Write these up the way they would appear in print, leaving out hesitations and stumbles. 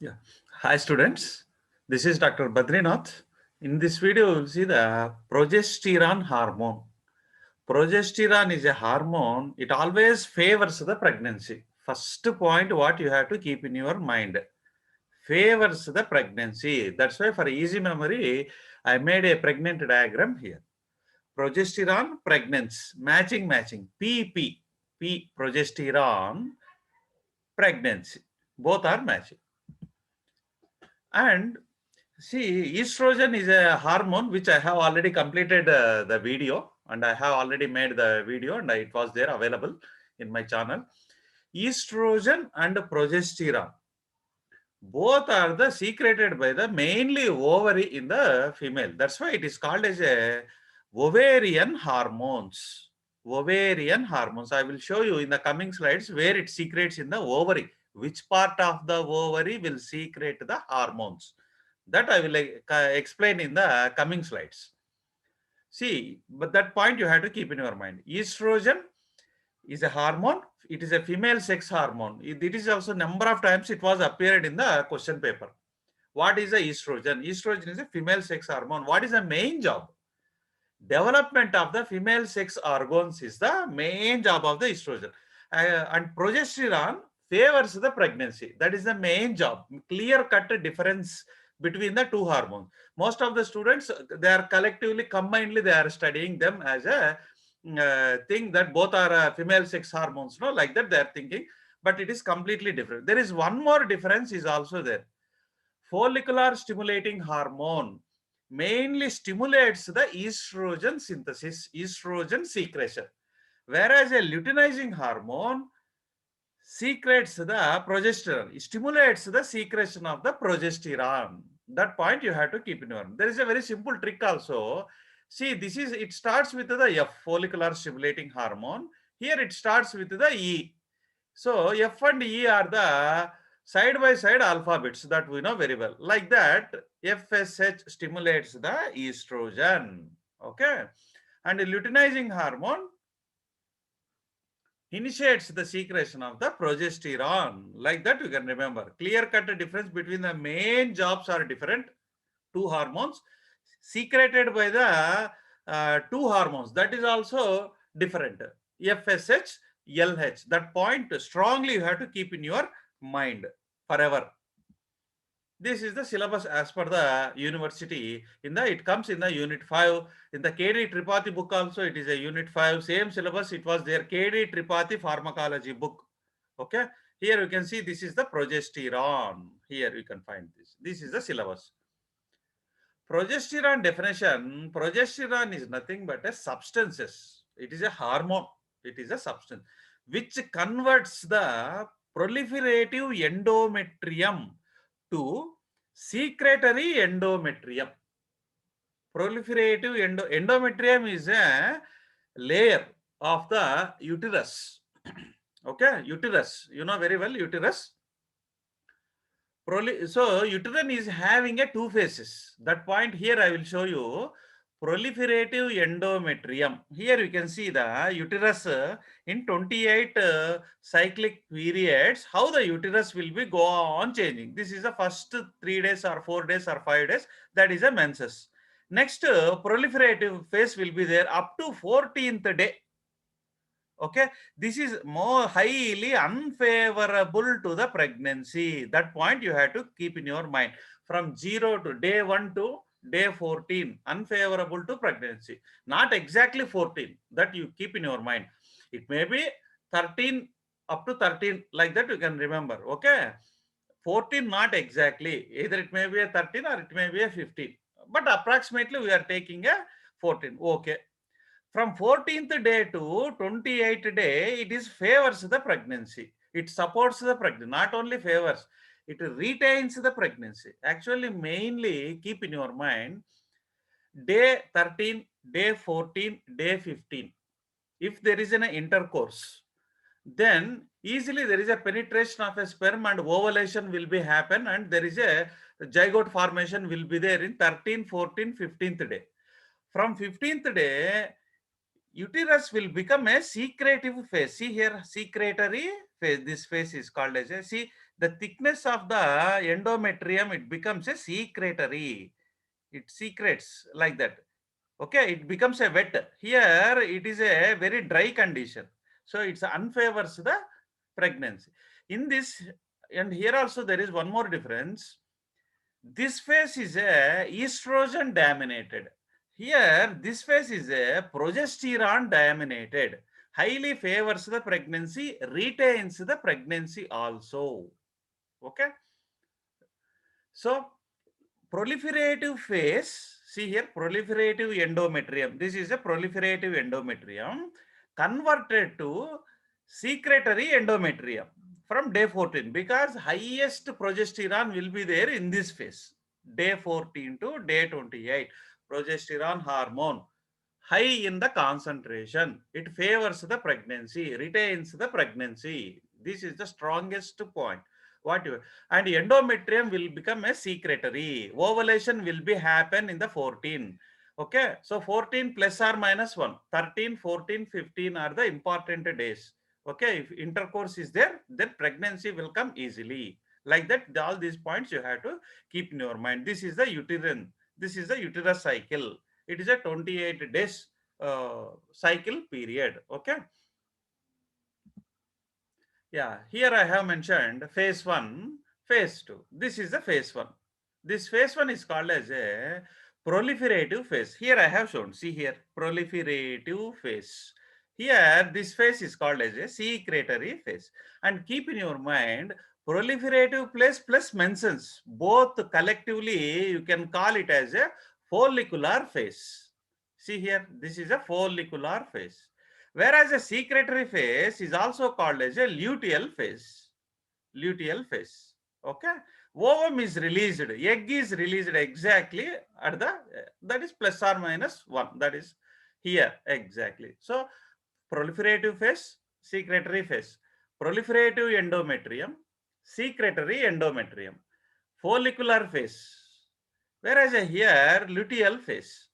Yeah. Hi, students. This is Dr. Badrinath. In this video, we'll see the progesterone hormone. Progesterone is a hormone. It always favors the pregnancy. First point, what you have to keep in your mind. Favors the pregnancy. That's why for easy memory, I made a pregnant diagram here. Progesterone, pregnancy, matching. P, progesterone, pregnancy. Both are matching. And see, estrogen is a hormone which I have already completed the video, and I have already made the video, and it was there available in my channel. Estrogen and progesterone both are the secreted by the mainly ovary in the female. That's why it is called as a ovarian hormones. Ovarian hormones. I will show you in the coming slides where it secretes in the ovary. Which part of the ovary will secrete the hormones? That I will explain in the coming slides. See, but that point you have to keep in your mind. Estrogen is a hormone. It is a female sex hormone. It is also number of times it was appeared in the question paper. What is the estrogen? Estrogen is a female sex hormone. What is the main job? Development of the female sex organs is the main job of the estrogen. And progesterone favors the pregnancy. That is the main job. Clear cut difference between the two hormones. Most of the students, they are collectively, combinedly, they are studying them as a thing that both are female sex hormones. No, like that they are thinking, but it is completely different. There is one more difference is also there. Follicular stimulating hormone mainly stimulates the estrogen synthesis, estrogen secretion, whereas a luteinizing hormone secretes the progesterone, stimulates the secretion of the progesterone. That point you have to keep in mind. There is a very simple trick also. See, it starts with the F, follicular stimulating hormone. Here it starts with the E. So F and E are the side by side alphabets that we know very well. Like that, FSH stimulates the estrogen. Okay. And the luteinizing hormone initiates the secretion of the progesterone. Like that, you can remember. Clear cut difference between the main jobs are different. Two hormones secreted by the two hormones. That is also different. FSH, LH. That point strongly you have to keep in your mind forever. This is the syllabus as per the university. It comes in the unit 5. In the KD Tripathi book also, it is a unit 5. Same syllabus, it was there. KD Tripathi pharmacology book. Okay. Here you can see this is the progesterone. Here you can find this. This is the syllabus. Progesterone definition, progesterone is nothing but a substances. It is a hormone. It is a substance which converts the proliferative endometrium to secretory endometrium. Proliferative endometrium is a layer of the uterus. Okay, uterus. You know very well uterus. So uterine is having a two phases. That point here I will show you. Proliferative endometrium. Here you can see the uterus in 28 cyclic periods, how the uterus will be go on changing. This is the first 3 days or 4 days or 5 days. That is a menses. Next proliferative phase will be there up to 14th day. Okay, this is more highly unfavorable to the pregnancy. That point you have to keep in your mind. From 0 to day 1 to day 14, unfavorable to pregnancy. Not exactly 14. That you keep in your mind. It may be 13 up to 13, like that you can remember. Okay, 14 not exactly. Either it may be a 13 or it may be a 15. But approximately we are taking a 14. Okay, from 14th day to 28th day, it is favors the pregnancy. It supports the pregnancy, not only favors, it retains the pregnancy. Actually, mainly keep in your mind, day 13, day 14, day 15. If there is an intercourse, then easily there is a penetration of a sperm and ovulation will be happen, and there is a zygote formation will be there in 13, 14, 15th day. From 15th day, uterus will become a secretive phase. See here, secretory phase. This phase is called as a, see, the thickness of the endometrium, it becomes a secretory. It secretes like that. Okay, it becomes a wet. Here it is a very dry condition. So it's unfavors the pregnancy. In this, and here also there is one more difference. This phase is a estrogen dominated. Here, this phase is a progesterone dominated. Highly favors the pregnancy, retains the pregnancy also. Okay. So, proliferative phase, see here, proliferative endometrium. This is a proliferative endometrium converted to secretory endometrium from day 14, because highest progesterone will be there in this phase, day 14 to day 28. Progesterone hormone high in the concentration, it favors the pregnancy, retains the pregnancy. This is the strongest point. What you, and endometrium will become a secretory. Ovulation will be happen in the 14. Okay, so 14 plus or minus 1, 13, 14, 15 are the important days. Okay, if intercourse is there, then pregnancy will come easily. Like that, all these points you have to keep in your mind. This is the uterine, this is the uterus cycle. It is a 28 days cycle period. Okay. Yeah, here I have mentioned phase 1, phase 2. This is the phase 1. This phase 1 is called as a proliferative phase. Here I have shown, see here, proliferative phase. Here, this phase is called as a secretory phase. And keep in your mind, proliferative phase plus menses, both collectively, you can call it as a follicular phase. See here, this is a follicular phase. Whereas a secretory phase is also called as a luteal phase. Luteal phase. Okay. Ovum is released. Egg is released exactly at the, that is plus or minus 1. That is here exactly. So proliferative phase, secretory phase. Proliferative endometrium, secretory endometrium. Follicular phase. Whereas here luteal phase.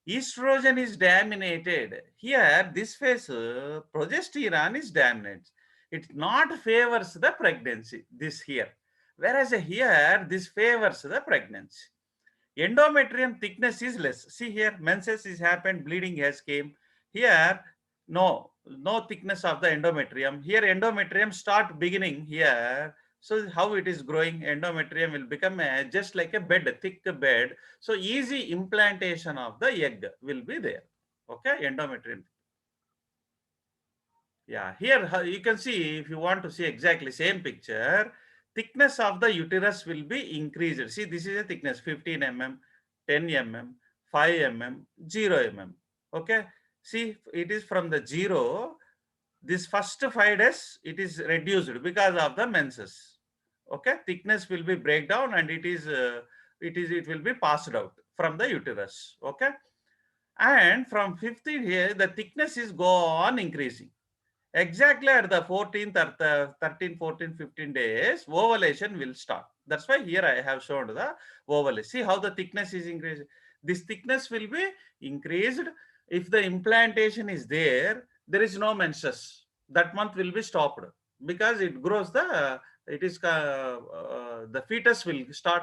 Estrogen is dominated. Here, this phase, progesterone is dominant. It not favors the pregnancy, this here. Whereas here, this favors the pregnancy. Endometrium thickness is less. See here, menses is happened, bleeding has came. Here, no thickness of the endometrium. Here, endometrium start beginning here. So how it is growing? Endometrium will become just like a bed, thick bed. So easy implantation of the egg will be there. Okay, endometrium. Yeah, here you can see, if you want to see exactly same picture, thickness of the uterus will be increased. See, this is a thickness 15 mm, 10 mm, 5 mm, 0 mm. Okay, see, it is from the 0, this first 5 days it is reduced because of the menses. Okay, thickness will be breakdown and it will be passed out from the uterus. Okay, and from 15 here the thickness is go on increasing. Exactly at the 14th or the 13, 14, 15 days, ovulation will start. That's why here I have shown the ovulation. See how the thickness is increased. This thickness will be increased. If the implantation is there, there is no menses. That month will be stopped because it grows the fetus will start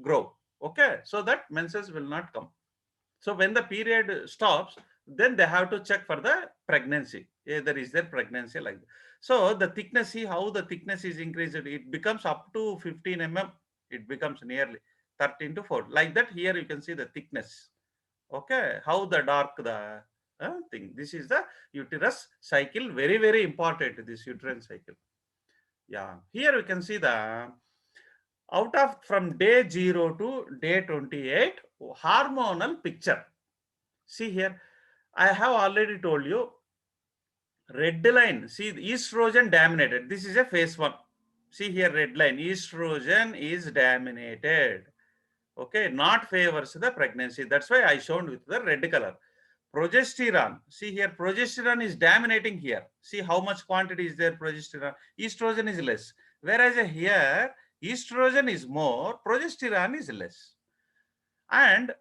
grow. Okay, so that menses will not come. So when the period stops, then they have to check for the pregnancy. Either is there pregnancy like that. So the thickness, see how the thickness is increased. It becomes up to 15 mm. It becomes nearly 13 to 4. Like that, here you can see the thickness. Okay, how the dark the thing. This is the uterus cycle. Very, very important, this uterine cycle. Yeah, here we can see the out of from day 0 to day 28 hormonal picture. See here, I have already told you red line. See, estrogen dominated. This is a phase 1. See here, red line. Estrogen is dominated. Okay, not favors the pregnancy. That's why I shown with the red color. Progesterone. See here, progesterone is dominating here. See how much quantity is there, progesterone. Estrogen is less. Whereas here, estrogen is more, progesterone is less. And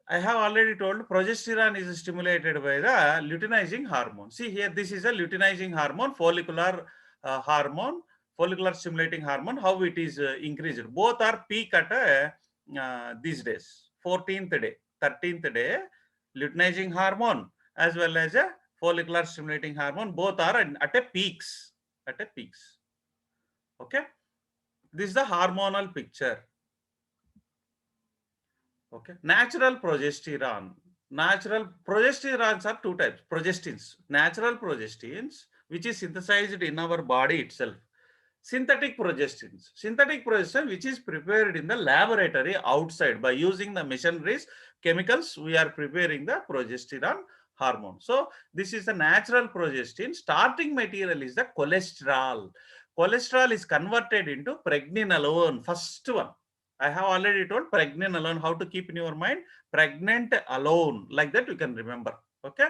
I have already told progesterone is stimulated by the luteinizing hormone. See here, this is a luteinizing hormone, follicular hormone. follicular stimulating hormone, how it is increased. Both are peak at these days, 14th day, 13th day, luteinizing hormone as well as a follicular stimulating hormone, both are at a peaks, okay. This is the hormonal picture. Okay, natural progesterone. Natural progesterones are two types. Progestins, natural progestins, which is synthesized in our body itself. Synthetic progestins, which is prepared in the laboratory outside by using the machineries, chemicals. We are preparing the progesterone hormone. So this is the natural progestin. Starting material is the cholesterol. Cholesterol is converted into pregnenolone. First one, I have already told pregnenolone, how to keep in your mind, pregnant alone, like that you can remember. Okay,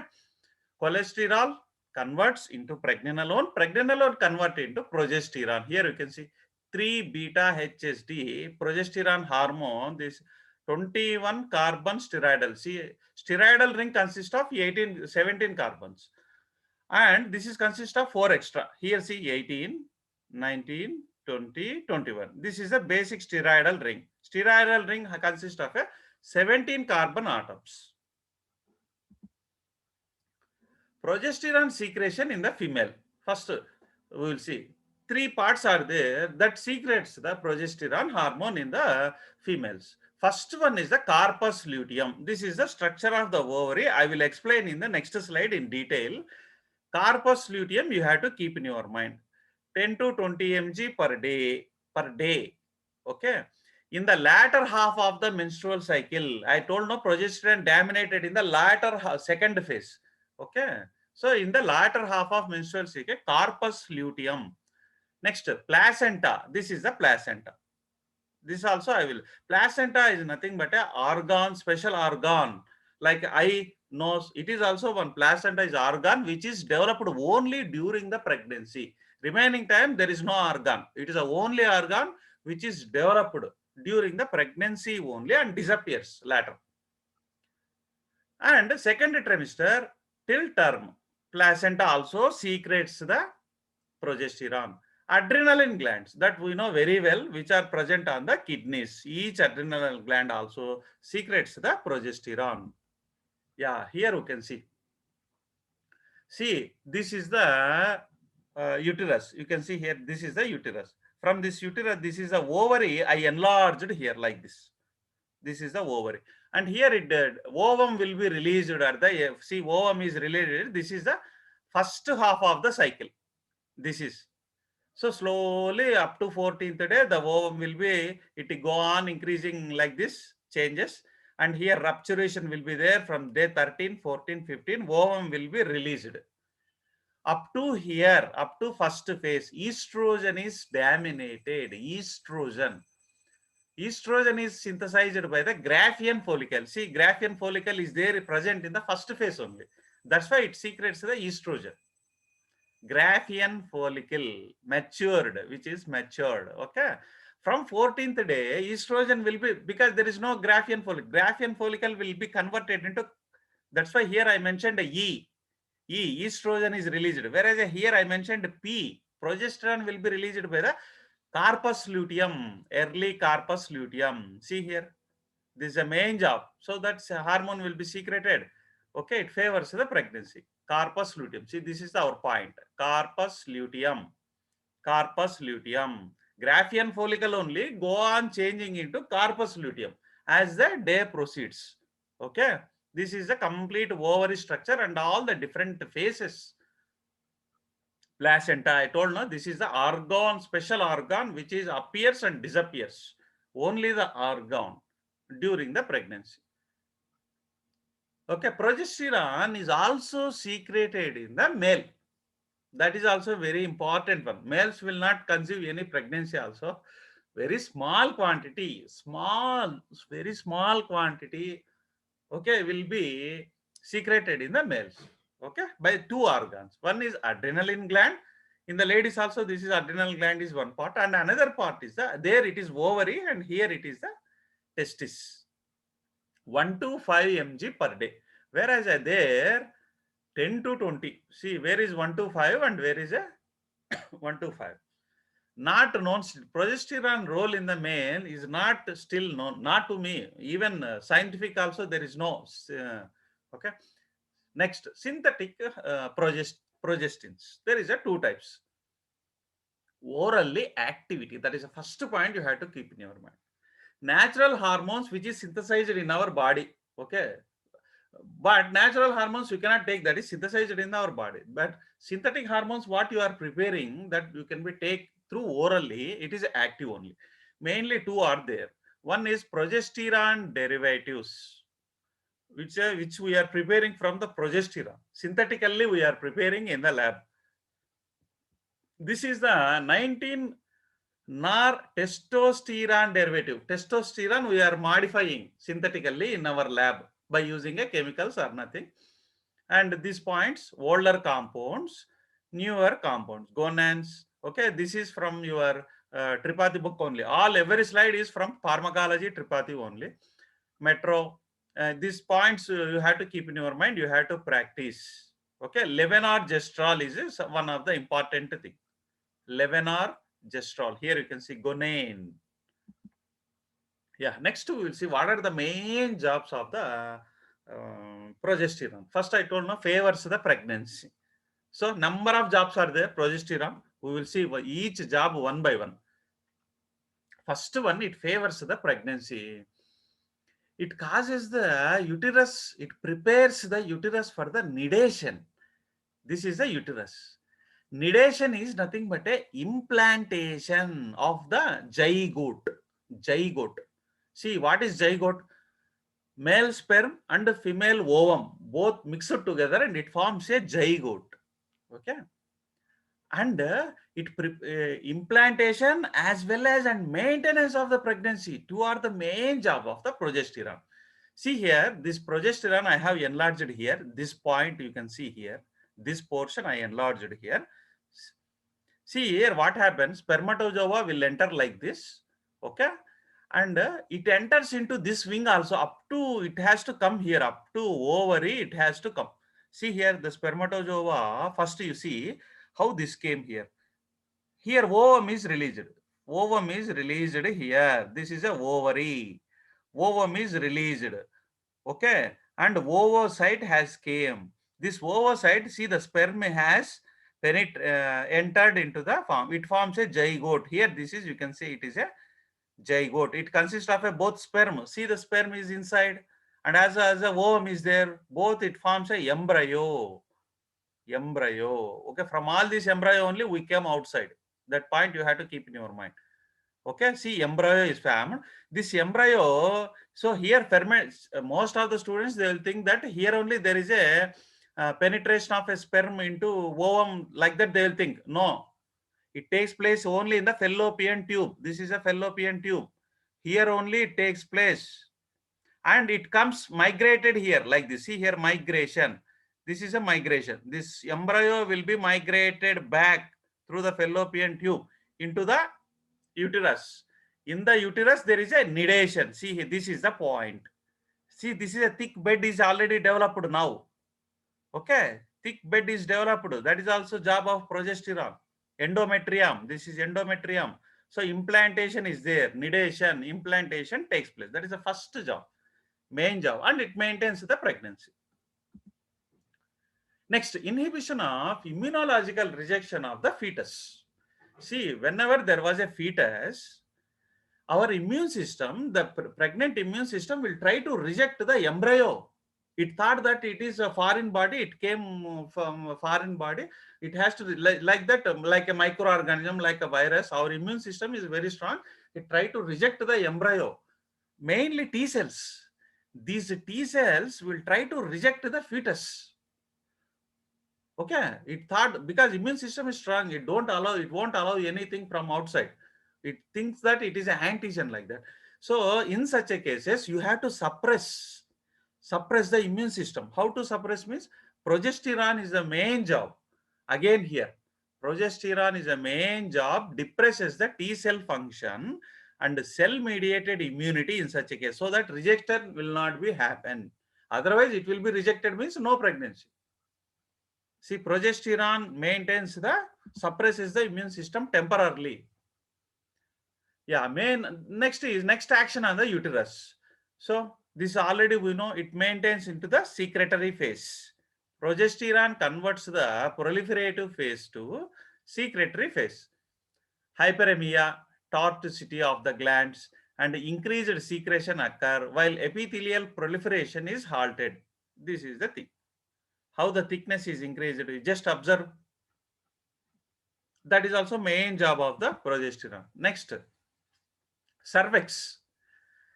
cholesterol converts into pregnenolone, pregnenolone converted into progesterone. Here you can see 3 beta HSD, progesterone hormone, this 21 carbon steroidal. See, steroidal ring consists of 17 carbons, and this is consist of 4 extra. Here see 18, 19, 20, 21. This is a basic steroidal ring. Steroidal ring consists of a 17 carbon atoms. Progesterone secretion in the female. First, we will see 3 parts are there that secretes the progesterone hormone in the females. First one is the corpus luteum. This is the structure of the ovary. I will explain in the next slide in detail. Corpus luteum you have to keep in your mind. 10 to 20 mg per day. Okay. In the latter half of the menstrual cycle, I told no, progesterone dominated in the latter second phase. Okay. So in the latter half of menstrual cycle, corpus luteum. Next, placenta. This is the placenta. This also I will. Placenta is nothing but a organ, special organ, like eye, nose. It is also one. Placenta is organ which is developed only during the pregnancy. Remaining time there is no organ. It is a only organ which is developed during the pregnancy only and disappears later. And second trimester till term, placenta also secretes the progesterone. Adrenaline glands that we know very well, which are present on the kidneys. Each adrenal gland also secretes the progesterone. Yeah, here you can see. See, this is the uterus. You can see here, this is the uterus. From this uterus, this is the ovary. I enlarged here like this. This is the ovary. And here it ovum will be released at the, see, ovum is released. This is the first half of the cycle. This is. So slowly up to 14th day, the ovum will be, it will go on increasing like this, changes. And here rupturation will be there from day 13, 14, 15, ovum will be released. Up to here, up to first phase, estrogen is dominated. Estrogen is synthesized by the Graafian follicle. See, Graafian follicle is there present in the first phase only. That's why it secretes the estrogen. Graafian follicle matured, which is matured. Okay. From 14th day, estrogen will be, because there is no Graafian follicle. Graafian follicle will be converted into, that's why here I mentioned E. Estrogen is released. Whereas here I mentioned P. Progesterone will be released by the corpus luteum, early corpus luteum. See here, this is a main job. So that hormone will be secreted. Okay, it favors the pregnancy. Corpus luteum. See, this is our point. Corpus luteum. Corpus luteum. Graafian follicle only go on changing into corpus luteum as the day proceeds. Okay. This is the complete ovary structure and all the different phases. Placenta, I told no, this is the organ, special organ which is appears and disappears. Only the organ during the pregnancy. Okay, progesterone is also secreted in the male. That is also very important one. Males will not conceive any pregnancy also. Very small quantity, very small quantity, okay, will be secreted in the males. Okay, by 2 organs. One is adrenaline gland. In the ladies also, this is adrenal gland is one part, and another part is the, there it is ovary, and here it is the testis. 1 to 5 mg per day. Whereas there 10 to 20. See, where is 1 to 5 and where is a 1 to 5. not known. Progesterone role in the male is not still known, not to me, even scientific also there is no okay. Next, synthetic progestins, there is a two types. Orally activity, that is the first point you have to keep in your mind. Natural hormones which is synthesized in our body, okay, but natural hormones you cannot take, that is synthesized in our body. But synthetic hormones what you are preparing, that you can be take through orally, it is active only. Mainly two are there. One is progesterone derivatives, which we are preparing from the progesterone. Synthetically we are preparing in the lab. This is the 19 nor testosterone derivative. Testosterone we are modifying synthetically in our lab by using a chemicals or nothing. And these points, older compounds, newer compounds, gonans. Okay, this is from your Tripathi book only. All every slide is from pharmacology Tripathi only. Metro. These points you have to keep in your mind. You have to practice. Okay, levonorgestrel is one of the important thing. Levonorgestrel. Here you can see gonane. Yeah, next we will see what are the main jobs of the progesterone. First I told, no, favors the pregnancy. So number of jobs are there, progesterone. We will see each job one by one. First one, it favors the pregnancy. It causes the uterus, it prepares the uterus for the nidation. This is the uterus. Nidation is nothing but a implantation of the zygote. Zygote. See, what is zygote? Male sperm and female ovum both mixed together and it forms a zygote. Okay. And implantation as well as and maintenance of the pregnancy, two are the main job of the progesterone. See here, this progesterone I have enlarged here. This point you can see here. This portion I enlarged here. See here what happens, spermatozoa will enter like this, okay, and it enters into this wing also, up to, it has to come here, up to ovary it has to come. See here the spermatozoa, first you see how this came here. Here ovum is released. Ovum is released here. This is a ovary. Ovum is released, okay, and ovocyte has came. This ovocyte, see the sperm has entered into the form. It forms a zygote. Here this is, you can see it is a zygote. It consists of a both sperm. See the sperm is inside and as a ovum is there. Both it forms a embryo. Embryo. Okay, from all this embryo only we came outside. That point you have to keep in your mind. Okay, see embryo is formed. This embryo, so here ferments, most of the students they will think that here only there is a penetration of a sperm into ovum, like that they will think. No, it takes place only in the fallopian tube. This is a fallopian tube. Here only it takes place and it comes migrated here like this. See here migration. This is a migration. This embryo will be migrated back through the fallopian tube into the uterus. In the uterus there is a nidation. See, this is the point. See, this is a thick bed is already developed now. Okay, thick bed is developed. That is also job of progesterone. Endometrium. This is endometrium. So implantation is there. Nidation, implantation takes place. That is the first job, main job, and it maintains the pregnancy. Next, inhibition of immunological rejection of the fetus. See, whenever there was a fetus, our immune system, the pregnant immune system will try to reject the embryo. It thought that it is a foreign body, it came from a foreign body. It has to, like that, like a microorganism, like a virus. Our immune system is very strong. It try to reject the embryo. Mainly T cells. These T cells will try to reject the fetus. Okay, it thought because immune system is strong, it won't allow anything from outside. It thinks that it is an antigen like that. So in such a cases, you have to suppress the immune system. How to suppress means progesterone is the main job. Again here, progesterone is a main job, depresses the T cell function and cell mediated immunity in such a case, so that rejection will not be happen. Otherwise it will be rejected means no pregnancy. See, progesterone maintains suppresses the immune system temporarily. Yeah, next action on the uterus. So this already we know it maintains into the secretory phase. Progesterone converts the proliferative phase to secretory phase. Hyperemia, tortuosity of the glands, and increased secretion occur while epithelial proliferation is halted. This is the thing. How the thickness is increased, you just observe. That is also main job of the progesterone. Next, cervix.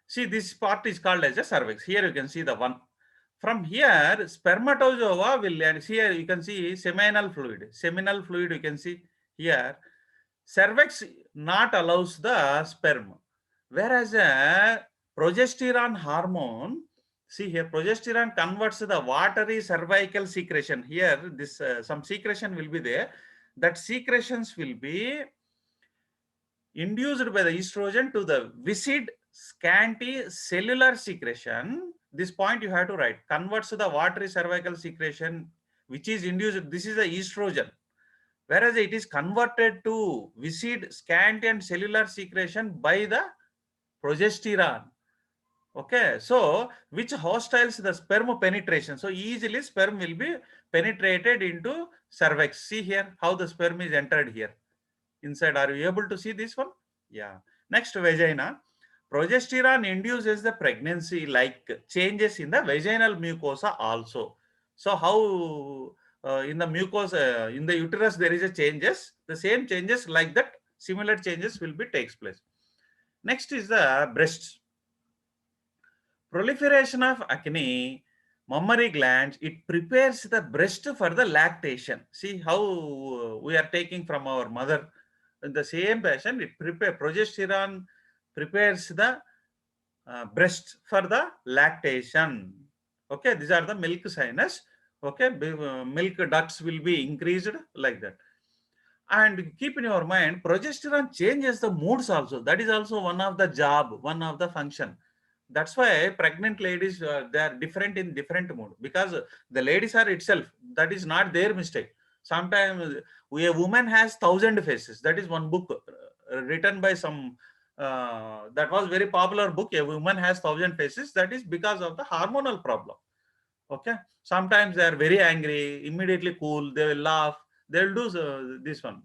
See, this part is called as a cervix. Here you can see the one. From here, spermatozoa will land. Here you can see seminal fluid. Seminal fluid you can see here. Cervix not allows the sperm. Whereas progesterone hormone, see here, progesterone converts the watery cervical secretion. Here, this some secretion will be there. That secretions will be induced by the estrogen to the viscid scanty cellular secretion. This point you have to write. Converts the watery cervical secretion which is induced. This is the estrogen. Whereas it is converted to viscid scanty and cellular secretion by the progesterone. Okay, so which hostiles the sperm penetration. So easily sperm will be penetrated into cervix. See here how the sperm is entered here inside. Are you able to see this one? Yeah. Next, vagina. Progesterone induces the pregnancy like changes in the vaginal mucosa also. So how in the mucosa, in the uterus there is a changes, the same changes like that, similar changes will be takes place. Next is the breast. Proliferation of acne, mammary glands, it prepares the breast for the lactation. See how we are taking from our mother. In the same fashion, it progesterone prepares the breast for the lactation. Okay, these are the milk sinus. Okay, milk ducts will be increased like that. And keep in your mind, progesterone changes the moods also. That is also one of the job, one of the function. That's why pregnant ladies, they are different in different mood, because the ladies are itself, that is not their mistake. Sometimes a woman has 1,000 faces. That is one book written by some, that was very popular book. A woman has 1,000 faces. That is because of the hormonal problem. Okay. Sometimes they are very angry, immediately cool, they will laugh, they will do this one.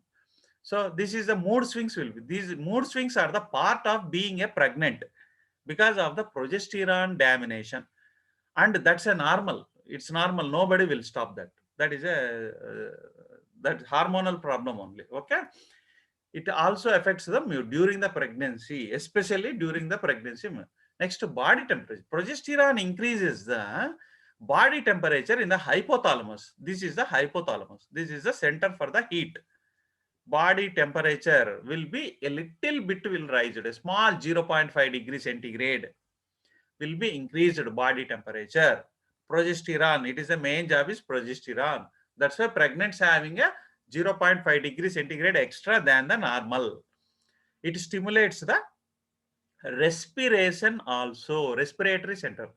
So this is the mood swings will be. These mood swings are the part of being a pregnant because of the progesterone domination, and that's a normal. It's normal. Nobody will stop that. That is a that hormonal problem only. Okay. It also affects the mood during the pregnancy, especially during the pregnancy. Next, body temperature. Progesterone increases the body temperature in the hypothalamus. This is the hypothalamus. This is the center for the heat. Body temperature will be a little bit will rise. A small 0.5 degrees centigrade will be increased body temperature. Progesterone, it is the main job is progesterone. That's why pregnants having a 0.5 degrees centigrade extra than the normal. It stimulates the respiration also, respiratory center.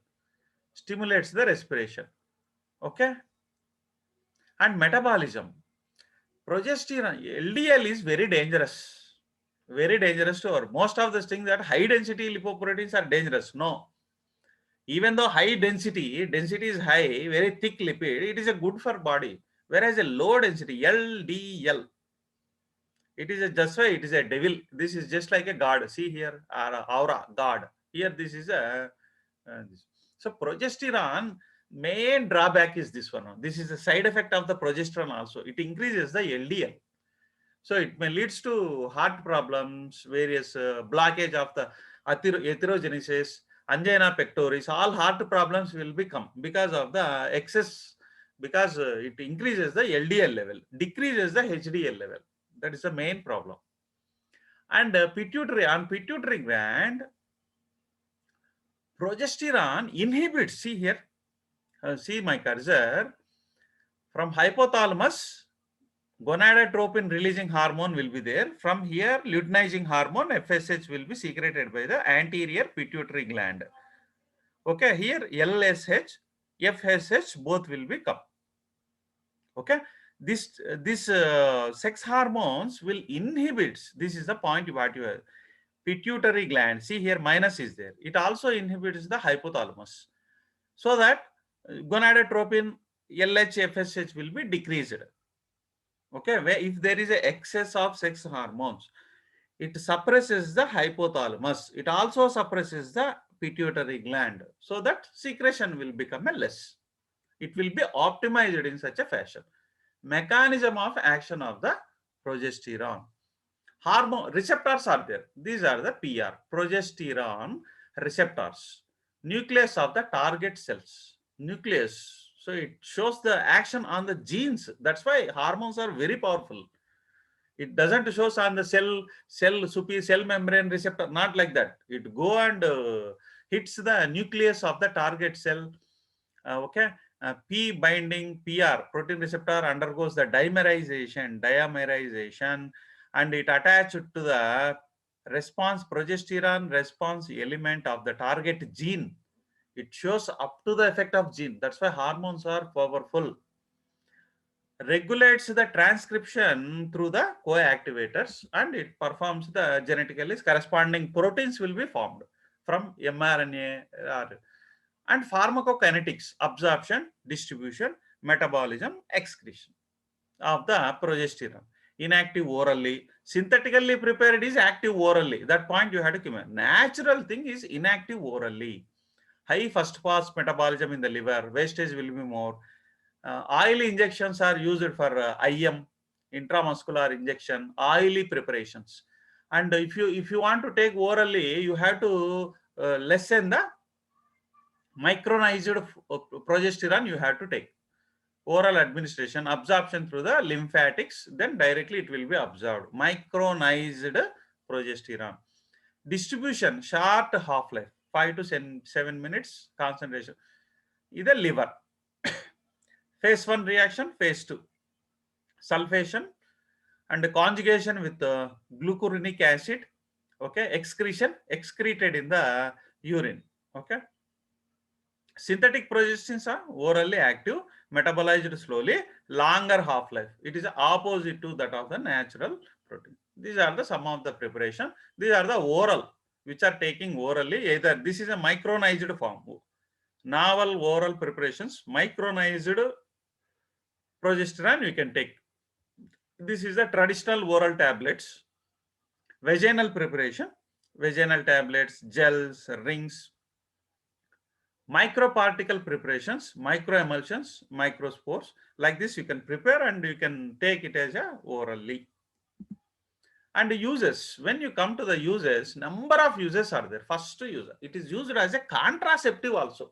Stimulates the respiration. Okay. And metabolism. Progesterone, LDL is very dangerous. Very dangerous to our. Most of the things that high density lipoproteins are dangerous. No. Even though density is high, very thick lipid, it is a good for body. Whereas a low density, LDL, it is a just why it is a devil. This is just like a god. See here, aura, god. Here, this is a. This. So progesterone main drawback is this one. This is a side effect of the progesterone also. It increases the LDL. So it may leads to heart problems, various blockage of the atherogenesis, angina pectoris, all heart problems will become because of the excess, because it increases the LDL level, decreases the HDL level. That is the main problem. And pituitary gland, progesterone inhibits, see here, see my cursor, from hypothalamus, gonadotropin releasing hormone will be there. From here, luteinizing hormone, FSH, will be secreted by the anterior pituitary gland. Okay, here LSH, FSH, both will be come. Okay, this sex hormones will inhibit. This is the point what you have. pituitary gland, see here minus is there, it also inhibits the hypothalamus, so that gonadotropin LH FSH will be decreased. Okay, where if there is a excess of sex hormones, it suppresses the hypothalamus, it also suppresses the pituitary gland, so that secretion will become a less, it will be optimized in such a fashion. Mechanism of action of the progesterone. Hormone receptors are there. These are the PR, progesterone receptors. Nucleus of the target cells. Nucleus. So it shows the action on the genes. That's why hormones are very powerful. It doesn't show on the cell membrane receptor, not like that. It go and hits the nucleus of the target cell. Okay. P binding PR, protein receptor, undergoes the dimerization, and it attached to the response progesterone response element of the target gene. It shows up to the effect of gene. That's why hormones are powerful. Regulates the transcription through the coactivators, and it performs the genetically corresponding proteins will be formed from mRNA. And pharmacokinetics, absorption, distribution, metabolism, excretion of the progesterone. Inactive orally, synthetically prepared is active orally. That point you have to give. Natural thing is inactive orally. High first pass metabolism in the liver, wastage will be more. Oily injections are used for IM, intramuscular injection, oily preparations. And if you want to take orally, you have to lessen the micronized progesterone you have to take. Oral administration, absorption through the lymphatics, then directly it will be absorbed. Micronized progesterone. Distribution, short half-life, 5 to 7 minutes concentration. Either liver. Phase 1 reaction, phase 2. Sulfation and conjugation with glucuronic acid. Okay, excretion, excreted in the urine. Okay. Synthetic progestins are orally active, metabolized slowly, longer half-life. It is opposite to that of the natural protein. These are the some of the preparation. These are the oral, which are taking orally. Either this is a micronized form. Novel oral preparations, micronized progesterone you can take. This is the traditional oral tablets. Vaginal preparation, vaginal tablets, gels, rings. Microparticle preparations, microemulsions, microspores. Like this you can prepare and you can take it as a orally. And uses, when you come to the uses, number of uses are there. First user, it is used as a contraceptive also.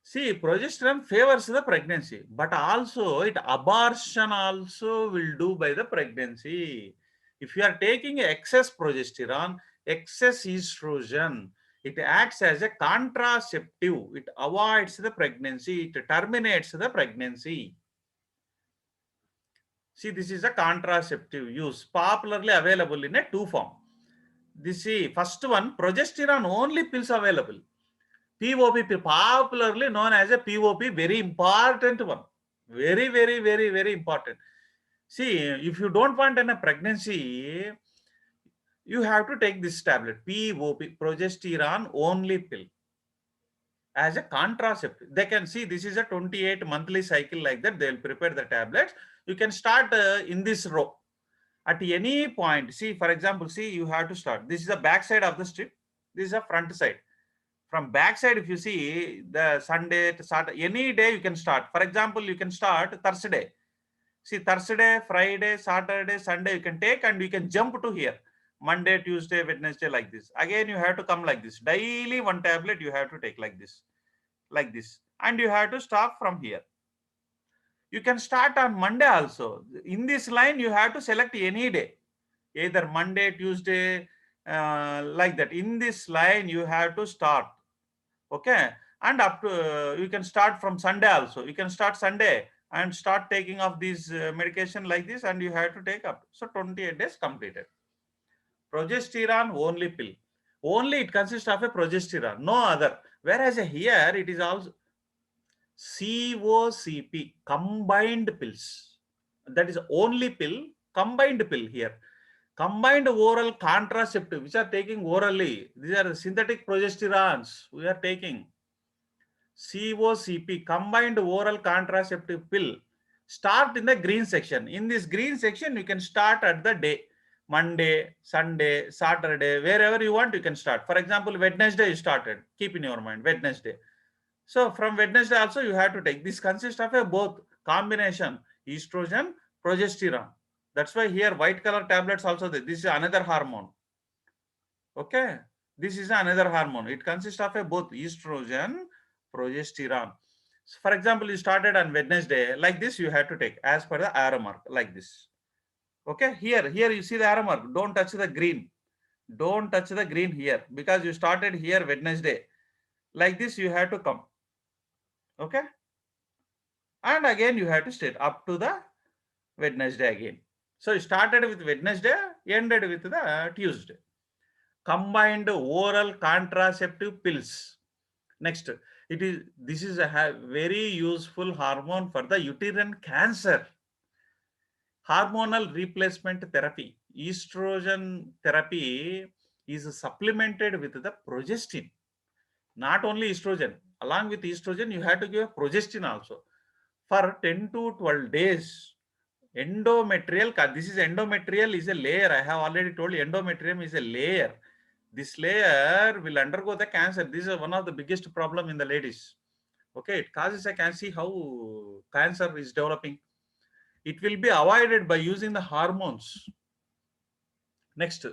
See, progesterone favors the pregnancy, but also it abortion also will do by the pregnancy. If you are taking excess progesterone, excess estrogen, it acts as a contraceptive. It avoids the pregnancy. It terminates the pregnancy. See, this is a contraceptive use, popularly available in a two form. This is first one, progesterone only pills available. POP, popularly known as a POP, very important one. Very, very, very, very important. See, if you don't want a pregnancy, you have to take this tablet, POP, progesterone only pill, as a contraceptive. They can see this is a 28 monthly cycle, like that. They'll prepare the tablets. You can start in this row. At any point, see, for example, see, you have to start. This is the back side of the strip. This is the front side. From back side, if you see the Sunday to Saturday, any day you can start. For example, you can start Thursday. See, Thursday, Friday, Saturday, Sunday, you can take and you can jump to here. Monday, Tuesday, Wednesday, like this. Again, you have to come like this. Daily one tablet you have to take like this. Like this. And you have to stop from here. You can start on Monday also. In this line, you have to select any day. Either Monday, Tuesday, like that. In this line, you have to start. Okay, and up to you can start from Sunday also. You can start Sunday and start taking of these medication like this, and you have to take up. So 28 days completed. Progesterone only pill. Only it consists of a progesterone, no other. Whereas here it is also COCP, combined pills. That is only pill, combined pill here. Combined oral contraceptive, which are taking orally. These are the synthetic progesterones we are taking. COCP, combined oral contraceptive pill. Start in the green section. In this green section, you can start at the day. Monday, Sunday, Saturday, wherever you want, you can start. For example, Wednesday you started. Keep in your mind, Wednesday. So from Wednesday also you have to take. This consists of a both combination, estrogen, progesterone. That's why here white color tablets also there. This is another hormone. Okay. This is another hormone. It consists of a both estrogen, progesterone. So for example, you started on Wednesday, like this you have to take as per the arrow mark, like this. Okay. Here you see the arrow mark. Don't touch the green. Don't touch the green here because you started here Wednesday. Like this you have to come. Okay. And again you have to stay up to the Wednesday again. So you started with Wednesday, ended with the Tuesday. Combined oral contraceptive pills. Next, this is a very useful hormone for the uterine cancer. Hormonal replacement therapy. Estrogen therapy is supplemented with the progestin. Not only estrogen. Along with estrogen, you have to give progestin also. For 10 to 12 days, endometrial, this is endometrial is a layer. I have already told you endometrium is a layer. This layer will undergo the cancer. This is one of the biggest problem in the ladies. Okay, it causes a cancer. See how cancer is developing. It will be avoided by using the hormones. Next,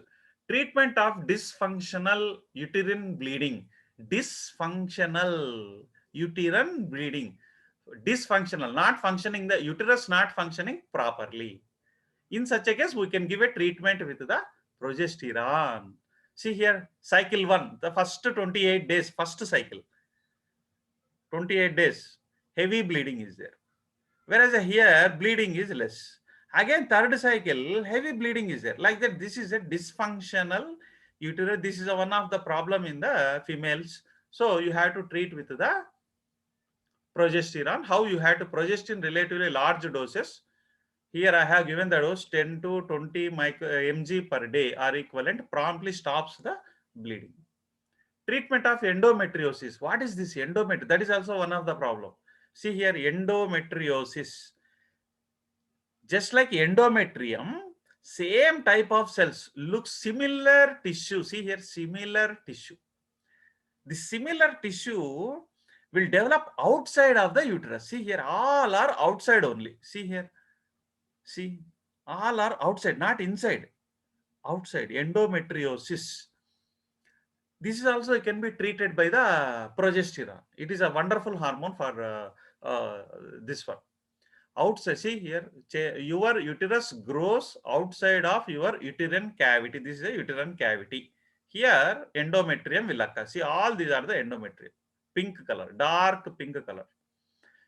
treatment of dysfunctional uterine bleeding. Dysfunctional uterine bleeding. Dysfunctional, not functioning, the uterus not functioning properly. In such a case, we can give a treatment with the progesterone. See here, cycle 1, the first 28 days, first cycle, 28 days, heavy bleeding is there. Whereas here, bleeding is less. Again, third cycle, heavy bleeding is there. Like that, this is a dysfunctional uterus. This is one of the problem in the females. So you have to treat with the progesterone. How you have to progestin relatively large doses. Here I have given the dose 10 to 20 mg per day are equivalent, promptly stops the bleeding. Treatment of endometriosis. What is this endometriosis? That is also one of the problem. See here, endometriosis. Just like endometrium, same type of cells, looks similar tissue. See here, similar tissue. The similar tissue will develop outside of the uterus. See here, all are outside only. See here. See, all are outside, not inside. Outside, endometriosis. This is also can be treated by the progesterone. It is a wonderful hormone for this one. Outside, see here, your uterus grows outside of your uterine cavity. This is a uterine cavity. Here, endometrium will occur. See, all these are the endometrium. Pink color, dark pink color.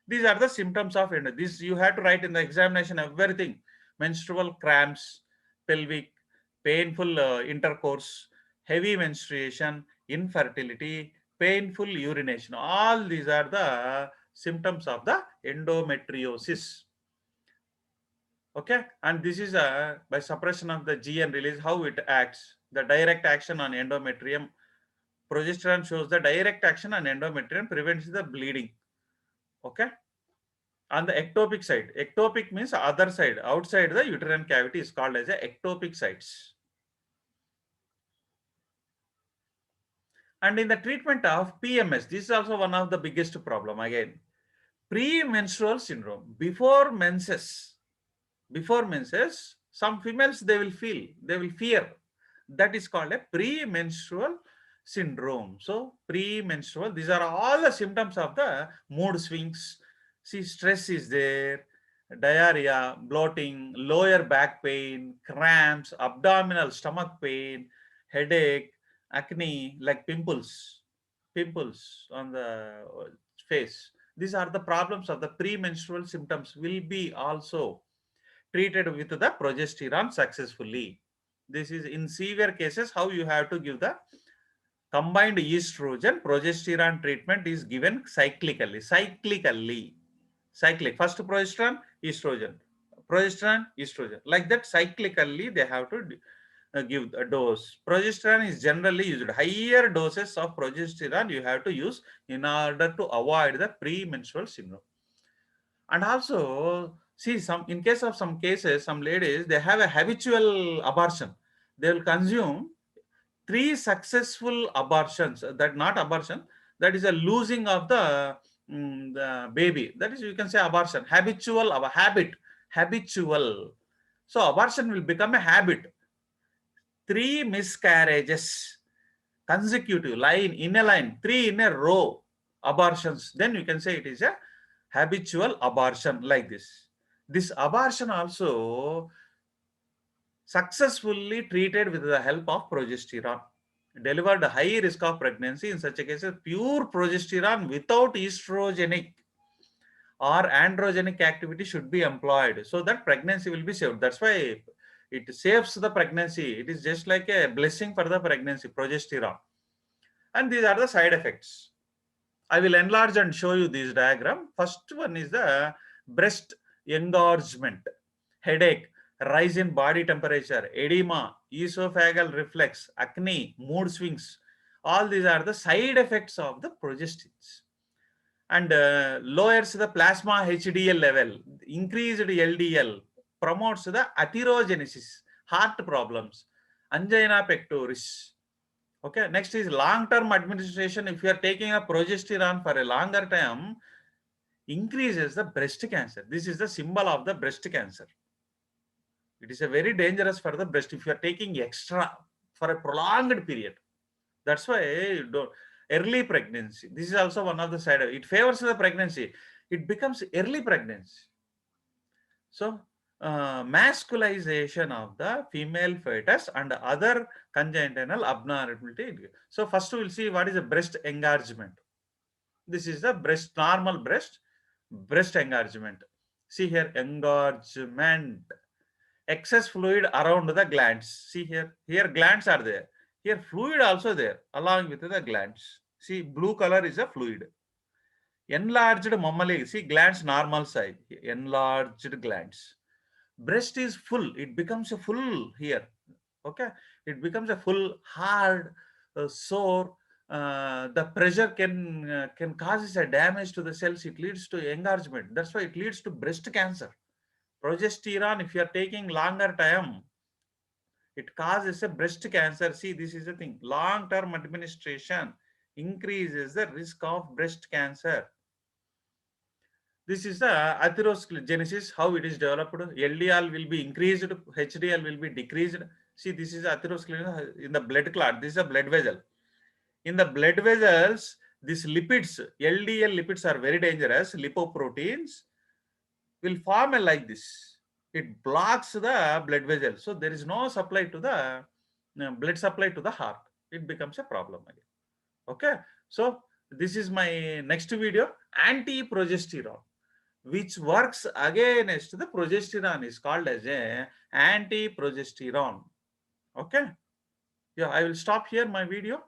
These are the symptoms of endometriosis. This you have to write in the examination, everything. Menstrual cramps, pelvic, painful intercourse, heavy menstruation, infertility, painful urination. All these are the symptoms of the endometriosis. Okay, and this is by suppression of the GN release, how it acts. The direct action on endometrium. Progesterone shows the direct action on endometrium, prevents the bleeding. Okay. On the ectopic side, ectopic means other side, outside the uterine cavity is called as a ectopic sites. And in the treatment of PMS, this is also one of the biggest problem again. Premenstrual syndrome, before menses, some females, they will fear. That is called a premenstrual syndrome. So premenstrual, these are all the symptoms of the mood swings. See, stress is there, diarrhea, bloating, lower back pain, cramps, abdominal stomach pain, headache, acne, like pimples on the face. These are the problems of the premenstrual symptoms, will be also treated with the progesterone successfully. This is in severe cases how you have to give the combined estrogen progesterone treatment is given cyclically. Cyclic. First progesterone, estrogen, like that cyclically they have to give a dose. Progesterone is generally used. Higher doses of progesterone you have to use in order to avoid the premenstrual syndrome. And also, see, some in case of some cases, some ladies, they have a habitual abortion. They will consume 3 successful abortions. That not abortion. That is a losing of the baby. That is, you can say abortion. Habitual, habit, habitual. So abortion will become a habit. 3 miscarriages consecutive line in a line, 3 in a row abortions, then you can say it is a habitual abortion like this. This abortion also successfully treated with the help of progesterone, delivered a high risk of pregnancy. In such a case, pure progesterone without estrogenic or androgenic activity should be employed so that pregnancy will be saved. That's why it saves the pregnancy. It is just like a blessing for the pregnancy, progesterone. And these are the side effects. I will enlarge and show you this diagram. First one is the breast engorgement, headache, rise in body temperature, edema, esophageal reflux, acne, mood swings. All these are the side effects of the progestins. And lowers the plasma HDL level, increased LDL, promotes the atherogenesis, heart problems, angina pectoris. Okay, next is long-term administration. If you are taking a progesterone for a longer time, increases the breast cancer. This is the symbol of the breast cancer. It is a very dangerous for the breast if you are taking extra for a prolonged period. That's why you don't, early pregnancy. This is also one of the side. It favors the pregnancy. It becomes early pregnancy. So masculization of the female fetus and other congenital abnormality. So first we will see what is a breast engorgement. This is the breast, normal breast engorgement. See here, engorgement, excess fluid around the glands. See here glands are there. Here fluid also there along with the glands. See, blue color is a fluid. Enlarged mammally, see glands normal size, enlarged glands. Breast is full, it becomes a full here. Okay, it becomes a full, hard, sore. The pressure can causes a damage to the cells. It leads to engorgement. That's why it leads to breast cancer. Progesterone, if you are taking longer time, it causes a breast cancer. See, this is the thing. Long-term administration increases the risk of breast cancer. This is the atherosclerosis, how it is developed. LDL will be increased, HDL will be decreased. See, this is atherosclerosis in the blood clot. This is a blood vessel. In the blood vessels, these lipids, LDL lipids are very dangerous. Lipoproteins will form like this. It blocks the blood vessel. So there is no supply to the blood supply to the heart. It becomes a problem again. Okay. So this is my next video, anti-progesterone, which works against the progesterone, is called as a anti-progesterone. Okay. Yeah, I will stop here my video.